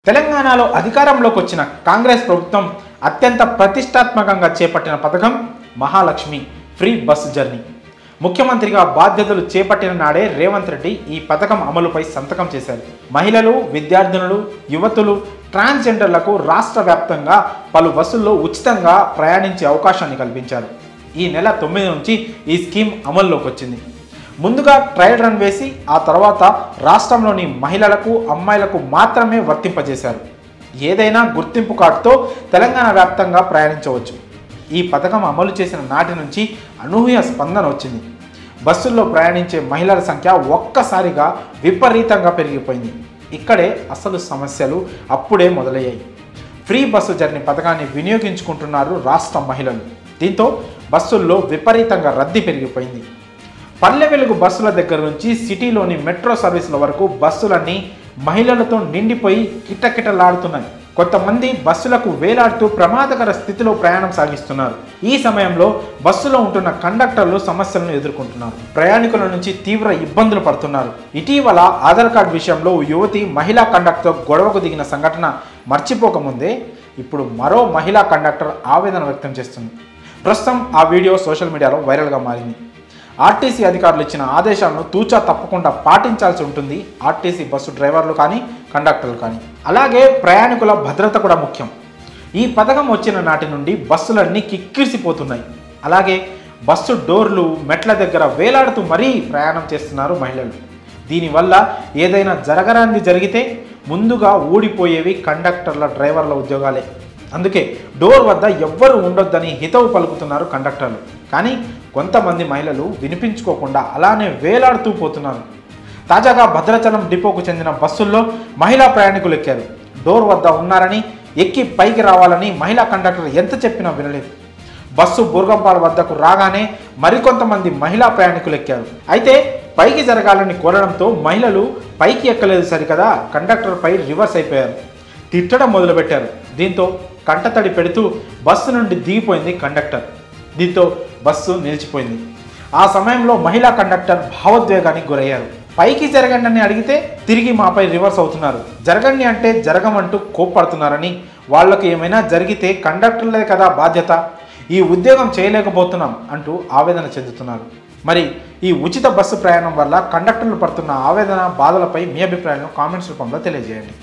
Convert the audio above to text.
తెలంగాణలో అధికారంలోకి వచ్చిన కాంగ్రెస్ ప్రభుత్వం అత్యంత ప్రతిష్టాత్మకంగా చేపట్టిన పథకం మహాలక్ష్మి ఫ్రీ బస్సు జర్నీ. ముఖ్యమంత్రిగా బాధ్యతలు చేపట్టిన నాడే రేవంత్ రెడ్డి ఈ పథకం అమలుపై సంతకం చేశారు. మహిళలు, విద్యార్థినులు, యువతులు, ట్రాన్స్జెండర్లకు రాష్ట్ర వ్యాప్తంగా పలు బస్సుల్లో ఉచితంగా ప్రయాణించే అవకాశాన్ని కల్పించారు. ఈ నెల 9 నుంచి ఈ స్కీమ్ అమల్లోకి వచ్చింది. ముందుగా ట్రయల్ రన్ వేసి ఆ తర్వాత రాష్ట్రంలోని మహిళలకు, అమ్మాయిలకు మాత్రమే వర్తింపజేశారు. ఏదైనా గుర్తింపు కార్డుతో తెలంగాణ వ్యాప్తంగా ప్రయాణించవచ్చు. ఈ పథకం అమలు చేసిన నాటి నుంచి అనూహ్య స్పందన వచ్చింది. బస్సుల్లో ప్రయాణించే మహిళల సంఖ్య ఒక్కసారిగా విపరీతంగా పెరిగిపోయింది. ఇక్కడే అసలు సమస్యలు అప్పుడే మొదలయ్యాయి. ఫ్రీ బస్సు జర్నీ పథకాన్ని వినియోగించుకుంటున్నారు రాష్ట్ర మహిళలు. దీంతో బస్సుల్లో విపరీతంగా రద్దీ పెరిగిపోయింది. పల్లె వెలుగు బస్సుల దగ్గర నుంచి సిటీలోని మెట్రో సర్వీసుల వరకు బస్సులన్నీ మహిళలతో నిండిపోయి కిటకిటలాడుతున్నాయి. కొంతమంది బస్సులకు వేలాడుతూ ప్రమాదకర స్థితిలో ప్రయాణం సాగిస్తున్నారు. ఈ సమయంలో బస్సులో ఉంటున్న కండక్టర్లు సమస్యలను ఎదుర్కొంటున్నారు. ప్రయాణికుల నుంచి తీవ్ర ఇబ్బందులు పడుతున్నారు. ఇటీవల ఆధార్ కార్డు విషయంలో యువతి మహిళా కండక్టర్ గొడవకు దిగిన సంఘటన మర్చిపోకముందే ఇప్పుడు మరో మహిళా కండక్టర్ ఆవేదన వ్యక్తం చేస్తుంది. ప్రస్తుతం ఆ వీడియో సోషల్ మీడియాలో వైరల్గా మారింది. ఆర్టీసీ అధికారులు ఇచ్చిన ఆదేశాలను తూచా తప్పకుండా పాటించాల్సి ఉంటుంది ఆర్టీసీ బస్సు డ్రైవర్లు కానీ, కండక్టర్లు కానీ. అలాగే ప్రయాణికుల భద్రత కూడా ముఖ్యం. ఈ పథకం వచ్చిన నాటి నుండి బస్సులన్నీ కిక్కిరిసిపోతున్నాయి. అలాగే బస్సు డోర్లు, మెట్ల దగ్గర వేలాడుతూ మరీ ప్రయాణం చేస్తున్నారు మహిళలు. దీనివల్ల ఏదైనా జరగరానిది జరిగితే ముందుగా ఊడిపోయేవి కండక్టర్ల, డ్రైవర్ల ఉద్యోగాలే. అందుకే డోర్ వద్ద ఎవ్వరూ ఉండొద్దని హితవు పలుకుతున్నారు కండక్టర్లు. కానీ కొంతమంది మహిళలు వినిపించుకోకుండా అలానే వేలాడుతూ పోతున్నారు. తాజాగా భద్రాచలం డిపోకు చెందిన బస్సుల్లో మహిళా ప్రయాణికులు ఎక్కారు. డోర్ వద్ద ఉన్నారని, ఎక్కి పైకి రావాలని మహిళా కండక్టర్ ఎంత చెప్పినా వినలేదు. బస్సు బూర్గంపాడు వద్దకు రాగానే మరికొంతమంది మహిళా ప్రయాణికులు ఎక్కారు. అయితే పైకి జరగాలని కోరడంతో మహిళలు పైకి ఎక్కలేదు సరికదా, కండక్టర్పై రివర్స్ అయిపోయారు. తిట్టడం మొదలుపెట్టారు. దీంతో కంటతడి పెడుతూ బస్సు నుండి దిగిపోయింది కండక్టర్. దీంతో బస్సు నిలిచిపోయింది. ఆ సమయంలో మహిళా కండక్టర్ భావోద్వేగానికి గురయ్యారు. పైకి జరగండి అని అడిగితే తిరిగి మాపై రివర్స్ అవుతున్నారు. జరగండి అంటే జరగమంటూ కోప్పడుతున్నారని, వాళ్లకు ఏమైనా జరిగితే కండక్టర్లే కదా బాధ్యత, ఈ ఉద్యోగం చేయలేకపోతున్నాం అంటూ ఆవేదన చెందుతున్నారు. మరి ఈ ఉచిత బస్సు ప్రయాణం వల్ల కండక్టర్లు పడుతున్న ఆవేదన, బాధలపై మీ అభిప్రాయాలను కామెంట్స్ రూపంలో తెలియజేయండి.